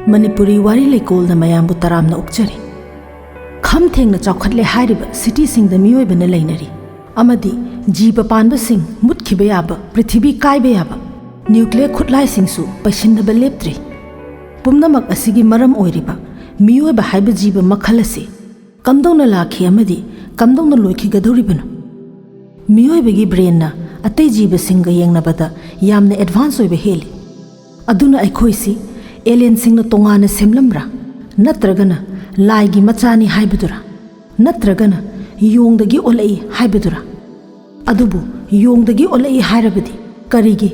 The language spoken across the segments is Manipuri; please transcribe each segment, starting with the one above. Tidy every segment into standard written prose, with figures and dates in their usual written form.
Manipuri wari leikol na mayambu taramna ukjari. Kham thengna chawkhatle hairiba city sing da miyoi bana leinari. Amadi jiba panba sing mutkhiba yaba prithibi kaiba yaba. Nuclear khutlai sing su paisindaba leptri. Pumnamak asigi maram oiriba miyoi ba haiba jiba makhal ase kamdongna lakhi amadi kamdongna loikhi gadoribanu. Miyoi bagi brain na atei jiba singa yengnabada yamna advance oiba heli. Aduna aikhoisi alien singna tongana semlamra natragana laigi machani haibadura natragana yongdagi olai haibadura adubu yongdagi olai hairabadi karigi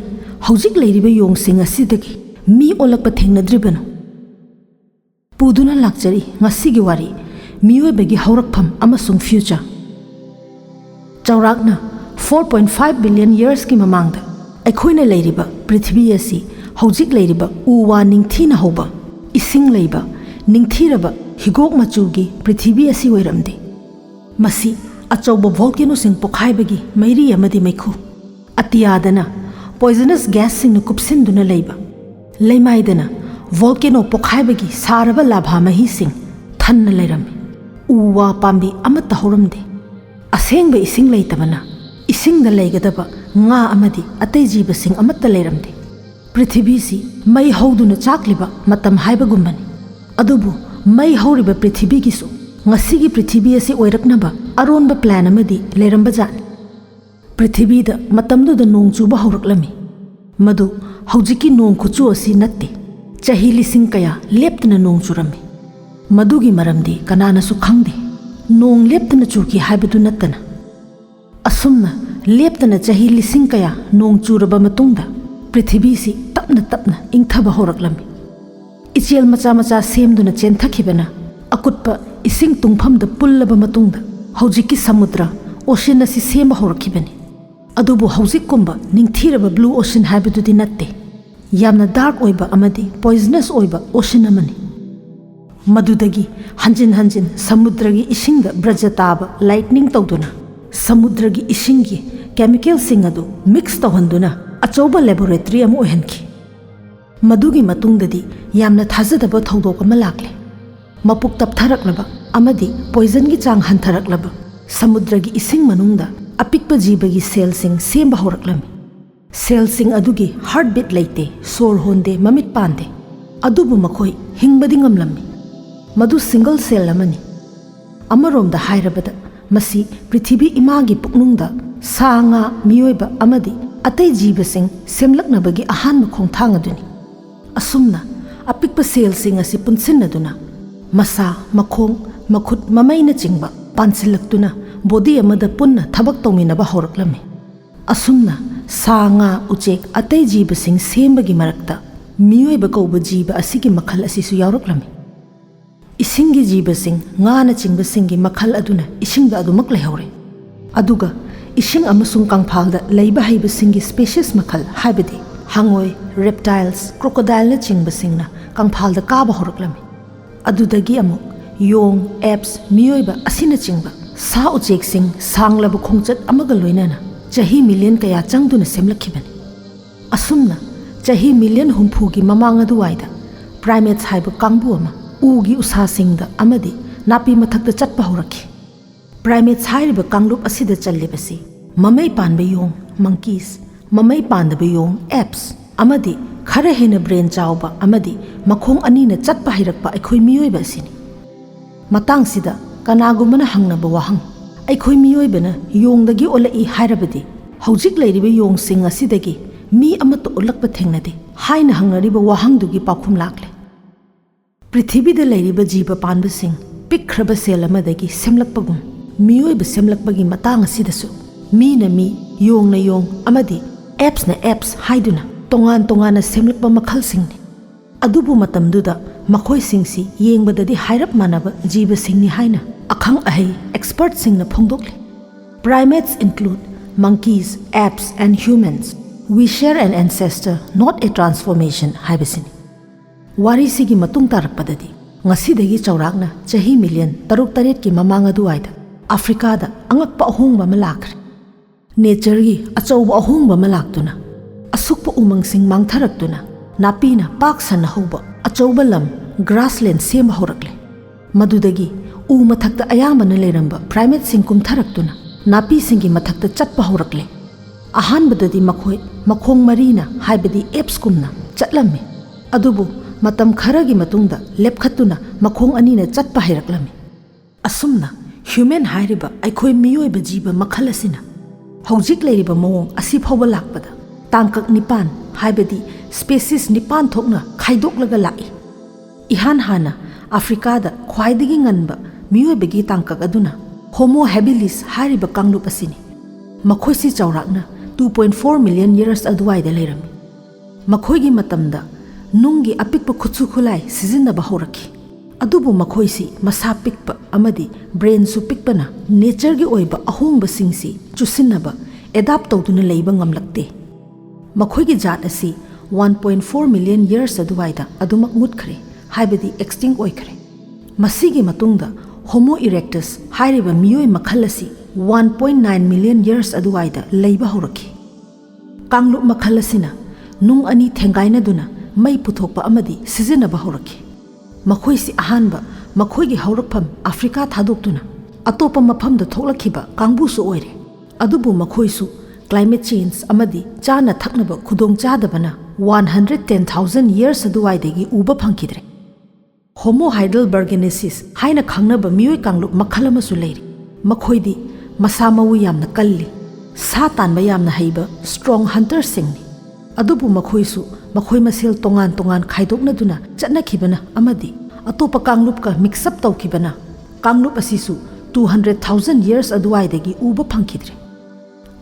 hojik leiriba yong singa sidagi mi olakpa thengnadribanu puduna lakjari ngasigi wari miyoibagi haurakpham amasung future chaurakna 4.5 billion years ki mamangda aikhoina leiriba prithvi asi hojik leiriba uwa ningthina hoba ising leiba ningthiraba higok machugi prithvi asi oiramde masi achauba volcano sing pokhaibagi mairi amadi maikhu atiyadana poisonous gas sing kupsinduna leiba leimaidana volcano pokhaibagi saraba labha mahi sing thanna leirame uwa pambi amata horamde asengba ising leitabana ising da leigadaba nga amadi atei jiba sing amata leiramde Prithvi si mai hauduna chakliba matam haiba gumbani adubu mai hauriba prithvi gisu ngasigi prithvi asi oiraknaba aronba plan amadi leiramba jani prithvi da matamdu da nong chuba hauraklami madu haujiki nong khuchu asi natte chahi lising kaya leptna nong churami madugi maramdi kanana su khangde nong leptna chuki haibadu nattana asumna leptna chahi lising kaya nong churaba matungda Prithvi si tapna ingthaba horaklami ichel macha macha semduna chenthakibana akutpa ising tungpham da pullaba matungda hojiki samudra ocean asi semba horakibani adubu hojik kumba ningthiraba blue ocean haibadu dinatte yamna dark oiba amadi poisonous oiba ocean amani madudagi hanjin samudragi isingda brajataba lightning tawduna samudragi isingi chemical sing adu mix tawhanduna achauba laboratory amu ohenki madugi matungdadi yamna thajadaba thodok ama lakle mapuk taptharaklaba amadi poison gi chang hantharaklaba samudragi ising manungda apikpa jibagi cell sing semba horaklami cell sing adugi heartbeat leite sor honde mamit pande adubu makhoi hingbadi ngamlami madu single cell amani amaromda hairabada masi prithvi imagi puknungda sanga miyoiba amadi atei jiba sing semlaknabagi ahanma khongthang aduni asumna apikpa cell sing asi punsinnaduna masa makhong makhut mamaina chingba pansilaktuna body amada punna thabak tawminaba horaklami asumna sanga uchek atei jiba sing sembagi marakta miyoiba kauba jiba asigi makhal asisu yauraklami isingi jiba sing ngana chingba singi makhal aduna isingda adumak lehore aduga ising amasung kangphalda leiba haiba singi species makhal haibadi hangoi reptiles crocodile na chingba singna kangphalda kaba horaklami adudagi amuk yong apes miyoiba asina chingba sa uchek sing sanglaba khongchat amaga loinana chahi million kaya changduna semlakhibani asumna chahi million humphugi mamang aduwaida primates haiba kangbu ama ugi usa singda amadi napi mathakta chatpa horakhi primates hairiba kanglup asida challibasi mamai panba yong monkeys mamai pandaba yong apes amadi khara hena brain chawba amadi makhong anina chatpa hairakpa aikhoi miyoiba asini matang sida kanagumana hangnaba wahang aikhoi miyoibana yongdagi olai hairabadi hojik leiriba yong sing asidagi mi amato olakpa thengnade haina hangnariba wahangdugi pakhum lakle prithibida leiriba jiba panba sing pikhraba sel amadagi semlakpagum miyoiba semlakpagi matang asidasu mi na mi yong na yong amadi apps na apps haiduna tongan semlakpa makhal singni adubu matamduda makhoi singsi yengbadadi hairap manaba jiba singni haina akhang ahai expert singna phongdokle primates include monkeys apes and humans we share an ancestor not a transformation haibasini wari sigi matung tarakpadadi ngasidagi chaurakna chahi million taruk taret ki mamang aduwaida Africa da angakpa ahongba malakre nature gi achauba ahongba malaktuna asukpa umang sing mangtharakduna napina pak sana hoba achauba lam grassland सेम हौरक्ले मदुदगी उ मथक्ता अयामना लेरंबा प्राइमेट सिंह कुमथरक्तुना नापी सिंगी मथक्ता चटपा हौरक्ले अहानबददी मखोय मखोंग मरीना हाइबदी एप्स कुमना चटलम्मे अदुबु मतम खरगी मतुंगदा लेपखत्तुना मखोंग अनीना चटपा हैरक्लम्मे असुमना ह्यूमन हाइरिबा अखोय मियोइबा जीव मखल असिना हौजिक लेरिबा मवोंग असि फावबा लाकपदा तांकक निपान हाइबदी स्पेसीस निपान थोकना खाइदोकलगा लाइ इहान हाना अफ्रीकादा ख्वाइदगी ngनबा मियोइबगी तांकक अदुना Homo habilis हाइरिबा कांगलुप असिनी मखोयसी चौराकना 2.4 million years अदुवाइदा Laramie मखोयगी मतमदा नुंगी अपिकपा खुत्सु खुलाई सिजिन्नबा हौरखी अदुबु मखोयसी मसा पिकपा अमदी ब्रेन सु पिकपना नेचरगी ओइबा अहोंगबा सिंगसी चुसिन्नबा एडाप्ट तौदुना लेइबा ngamlakte मखोयगी जात असी 1.4 मिलियन years अदुवाइदा अदुमक मुतखरे हाइबदी एक्सटिंक्ट ओइखरे मसीगी मतुंगदा होमो इरेक्टस हाइरिबा मियोइ मखल असी 1.9 मिलियन years अदुवाइदा लेइबा हौरखी कांगलुप मखल असिना नुंग अनी थेंगाइनदुना मई पुथोकपा अमदी सिजिन्नबा हौरखी मखोयसी अहानबा मखोयगी हौरकफम अफ्रीका थादोक्तुना अतोपा मफमदा थोक्लखिबा कांगबुसु ओइरे अदुबु मखोयसु क्लाइमेट चेंज अमदी चाना थक्नबा खुदोंग चादबना 110,000 years अदुवाइदेगी उबा फंखिद्रे होमो हाइडेलबर्गेनेसिस हाइना खंगनबा मियोइ कांगलुप मखल अमसु लेरि मखोयदी मसा मवु यामना कल्ली सा तानबा यामना हैबा स्ट्रॉन्ग हंटर सिंगनी अदुबु मखोयसु मखोय मसेल तोंगान तोंगान खाइदोकनदुना चटनखिबना अमदी अतोपा कांगलुपका मिक्सअप तौखिबना कांगलुप असिसु 200,000 years अदुवाइदेगी उबा फंखिद्रे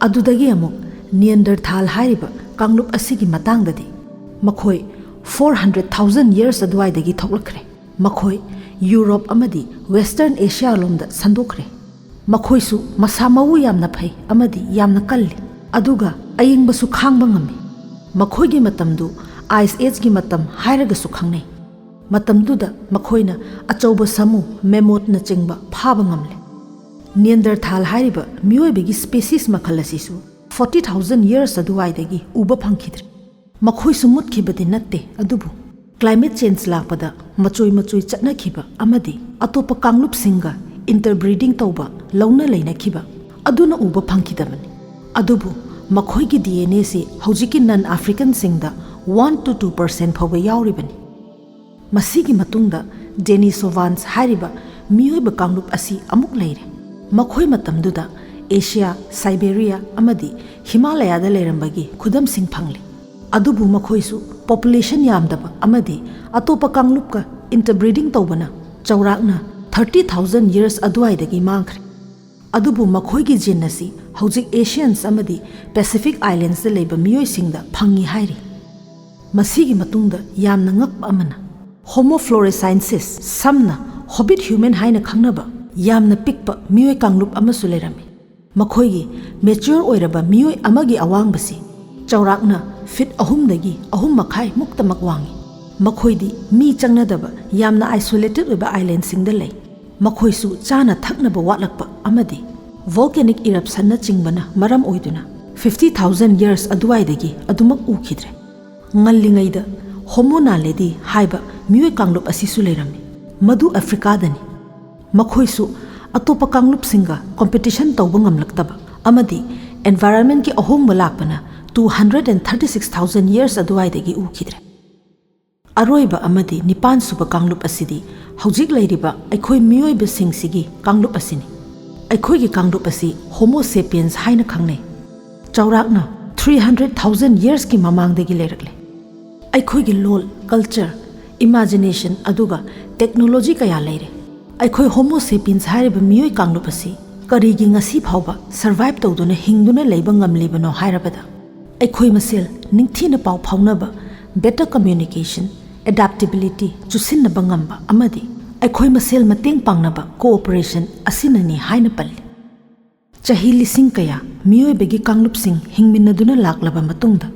अदुदगी अमुक नियंडरथाल हाइरिबा कांगलुप असिगी मतांगददी मखोय 400,000 years अदुवाइदेगी थोक्लखरे मखोय यूरोप अमदी वेस्टर्न एशिया लोमदा संदोखरे मखोयसु मसा मवु यामना फै अमदी यामना कल्ली अदुगा अयिंगबसु खांगबा ngami मखोयगी मतमदु आइस एज की मतम हाइरगसु खंगनै मतमदुदा मखोयना अचौबा समु मेमोटना चिंगबा फाबा ngamle नियंडरथाल हाइरिबा मियोइबगी स्पेसीस मखल असिसु 40,000 years अदुवाइदगी उबा फंखिद्रे मखोयसु मुतखिबदि नत्ते अदुबु क्लाइमेट चेंज लापदा मचोय मचोय चटनखिबा अमदी अतोपा कांगलुप सिंगा इंटरब्रीडिंग तौबा लौना लेनाखिबा अदुना उबा फंखिदबनी अदुबु मखोयगी DNA से हौजिकी नन अफ्रीकन सिंगदा 1 to 2% फावबा यावरिबनी मसीगी मतुंगदा डेनिसोवान्स हाइरिबा मियोइबा कांगलुप असी अमुक लेरे मखोय मतमदुदा एशिया साइबेरिया अमदी हिमालयादा लेरंबगी खुदम सिंग फंगले अदुबु मखोयसु पॉपुलेशन यामदबा अमदी अतोपा कांगलुपका इंटरब्रीडिंग तौबना चौराकना 30,000 years अदुवाइदगी मांखरे अदुबु मखोयगी जीन असी हौजिक एशियंस अमदी पैसिफिक आइलैंड्स लेबा मियोइसिंगदा फंगी हाइरि मसीगी मतुंगदा यामना ngakpa amana होमो फ्लोरेसाइंसिस समना hobbit human हाइना खंगनबा यामना पिकपा मियोइ कांगलुप अमसु Laramie मखोयगी mature ओइरबा मियोइ अमगी अवांगबसी चौराकना fit अहुमदगी अहुम मखाइ मुक्तमक वांगी मखोयदी मी चंगनदबा यामना आइसोलेटेड ओइबा आइलैंड सिंगदा लै मखोयसु चाना थक्नबा वाटलकपा अमदी वोल्केनिक इरप्शन न चिंगबना मरम ओइदुना 50,000 years अदुवाइदगी अदुमक उखिद्रे ngallingayda होमो नालेदी हाइबा मियोइ कांगलुप असिसु लेरमी मदु अफ्रीकादनी मखोयसु अतोपा कांगलुप सिंगा कंपटीशन तौबा ngamlaktaba amadi environment की अहोंगबा लापना 236,000 years अदुवाइदगी उखिद्रे अरोइबा अमदी निपान सुबा कांगलुप असिदी हौजिक लेरिबा अखोय मियोइबा सिंगसिगी कांगलुप असिनी अखोयगी कांगलुप असी होमो सेपियंस हाइना खंगनै चौराकना 300,000 years की ममांगदगी लेरकले अखोयगी लोल कल्चर इमेजिनेशन अदुगा टेक्नोलॉजी कया लेरे अखोय होमो सेपियंस हाइरिबा मियोइ कांगलुप असी करिगी ngasi फावबा सर्वाइव तौदुना हिंगदुना लेबा ngamlibano हाइरबदा अखोय मसेल निंगथीना पाव फावनबा बेटर कम्युनिकेशन एडाप्टेबिलिटी चुसिन्नबा ngamba amadi अखोय मसेल मतेंग पांगनबा कोऑपरेशन असिननी हाइना पल्ली चाही लिसिंग कया मियोइबगी कांगलुप सिंग हिंगमिन्नदुना लाक्लबा मतुंगदा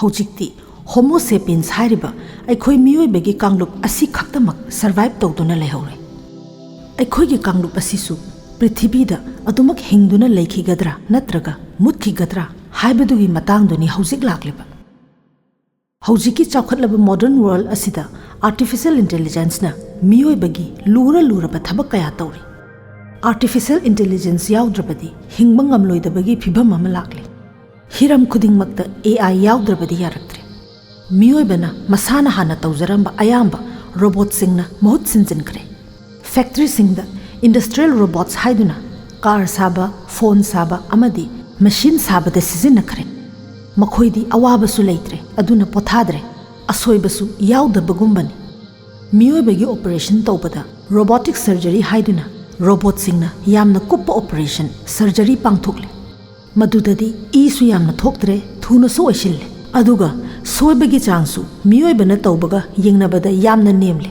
हौजिक्ति होमो सेपियंस हाइरिबा अखोय मियोइबगी कांगलुप असि खक्तमक survive तौदुना लेहौरे अखोयगी कांगलुप असिसु पृथ्वीदा अदुमक हिंगदुना लेखिगद्रा नत्रगा मुतखिगद्रा हाइबदुगी मतांगदुनी हौजिक लाक्लिबा Hojiki chawkhatlaba modern world asida artificial intelligence na miyoibagi luraba thabak kaya tawri. Artificial intelligence yaudrabadi hingba ngamloidabagi phibam ama lakle. Hiram khudingmakta AI yaudrabadi yaraktre. Miyoibana masana hana tawjaramba ayamba robot singna mahut sinjinkre. Factory singda industrial robots haiduna car saba, phone saba amadi machine saba da sizinakre. Makhoidi awabasu leitre aduna pothadre asoibasu yaudabagumban. Miyoibagi operation tawbada robotic surgery haiduna robot singna yamna kuppa operation surgery pangthokle. Madudadi isu yamna thoktre thuna so oishille. Aduga soibagi changsu miyoibana tawbaga yengnabada yamna nemle.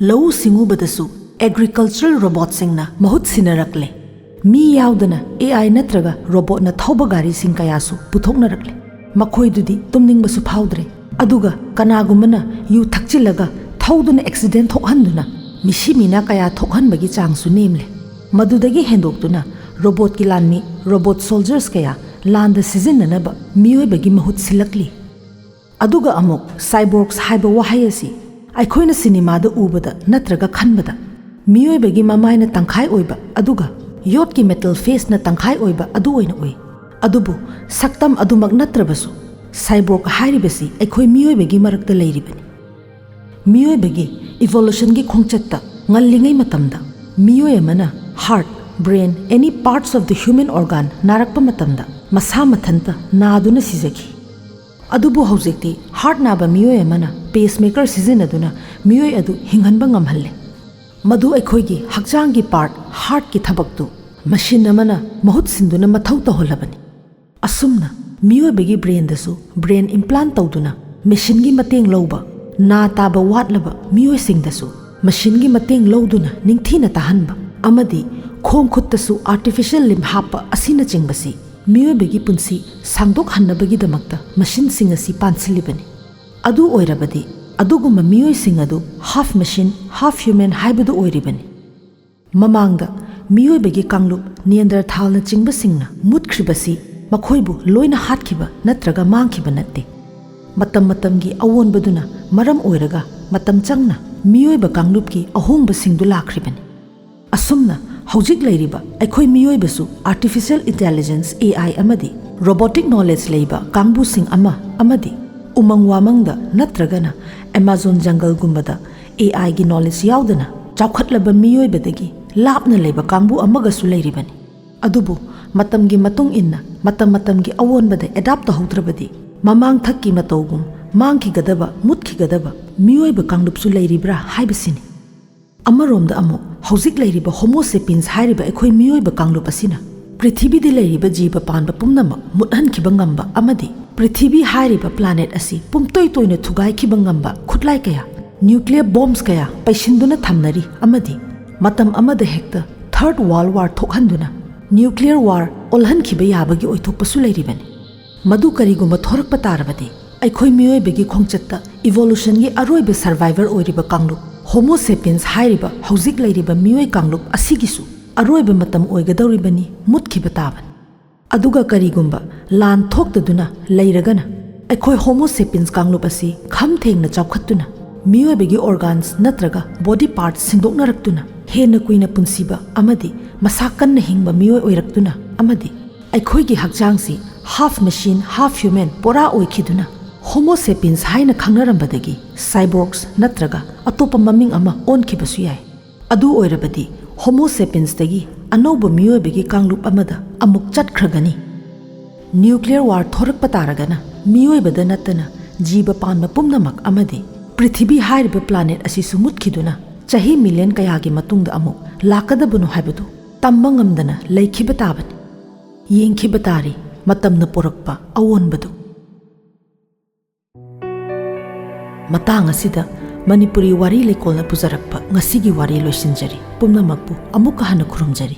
Lau singubadasu agricultural robot singna mahut sinarakle. Mi yaudana AI natraga robot na thauba gari sing kayasu puthoknarakle. Makhoidudi tumningbasu phawdre. Aduga kanagumana yu thakchilaga thauduna accident thokhanduna mishimina kaya thokhanbagi changsu nemle. Madudagi hendoktuna robot ki lanmi robot soldiers kaya landa sijinnanaba miyoibagi mahut silakli. Aduga amok cyborgs haiba wahai asi aikhoina cinema da ubada natraga khanbada miyoibagi mamaina tangkhai oiba aduga yot ki metal face na tangkhai oiba adu oina oi. Adubu saktam adumak natrabasu cyborg hairibasi aikhoi miyoibagi marakta leiribani. Miyoibagi evolution gi khongchatta ngallingai matamda miyoy amana heart, brain, any parts of the human organ narakpa matamda masa mathanta naaduna sijaki. Adubu haujekti heart naba miyoy amana pacemaker sizinaduna miyoy adu hinghanba ngamhalle. Madu aikhoigi hakjanggi part heart ki thabaktu machine amana mahut sinduna mathau taholabani. Asumna miyoibagi brain dasu brain implant tawduna machine gi mateng lawba na taba watlaba miyoy singdasu machine gi mateng lawduna ningthina tahanba amadi khong khuttasu artificial limb hapa asina chingbasi miyoibagi punsi sangdok hannabagi damakta machine sing asi pansilibani. Adu oirabadi aduguma miyoy sing adu half machine half human haibadu oiribani. Mamangda miyoibagi kanglup Neanderthal na chingba singna mutkribasi makhoibu loina hatkhiba natraga mangkhiba natte. Matam matamgi awonbaduna maram oiraga matam changna miyoiba kanglupki ahongba singdu lakribani. Asumna haujik leiriba aikhoi miyoibasu artificial intelligence AI amadi robotic knowledge leiba kangbu sing amadi umang wamangda natragana Amazon jungle gumbada AI gi knowledge yaudana chawkhatlaba miyoibadagi lapna leiba kangbu amagasu leiribani. Adubu matamgi matung inna matamgi awonbada adapt tawdrabadi mamang thakki matawgum mangki gadaba mutki gadaba miyoiba kanglupsu leiribra haibasini. Amaromda amo haujik leiriba homo sapiens hairiba aikhoi miyoiba kanglup asina prithibidi de leiriba jiba panba pumnama muthan khiba ngamba amadi prithibi hairiba planet asi pumtoi toina thugai khiba ngamba khutlai kaya nuclear bombs kaya paisinduna thamnari amadi matam amada hekta third world war thokhanduna nuclear war olhan khiba yabagi oithokpasu leiribani. Madu kariguma thorakpa tarabadi aikhoi miyoibagi khongchatta evolution gi aroiba survivor oiriba kanglup Homo sapiens hairiba haujik leiriba miyoy kanglup asigisu aroiba matam oigadoribani mutkhiba taban. Aduga karigumba lan thoktaduna leiragana aikhoi Homo sapiens kanglup asi khamthengna chawkhattuna miyoibagi organs natraga body parts sindoknaraktuna hena kuina punsiba amadi masakanna hingba miyoy oiraktuna amadi aikhoi gi hakjangsi half machine half human pora oikhiduna Homo sapiens haina khangnarambadagi cyborgs natraga atopa maming ama onkibasu yai. Adu oirabadi Homo sapiens dagi anauba miyoibagi kanglup amada amuk chatkragani. Nuclear war thorakpa taragana miyoibada natana jiba panma pumnamak amadi prithibi hairiba planet asi sumutkiduna chahi million kayagi matungda amuk lakadabunu haibadu tamba ngamdana leikhiba tabani. Yengkhiba tari matamna porakpa awonbadu. Matang asida Manipuri wari lekolna pujarakpa ngasigi wari loisinjari pumnamakpu amuka hana khurumjari.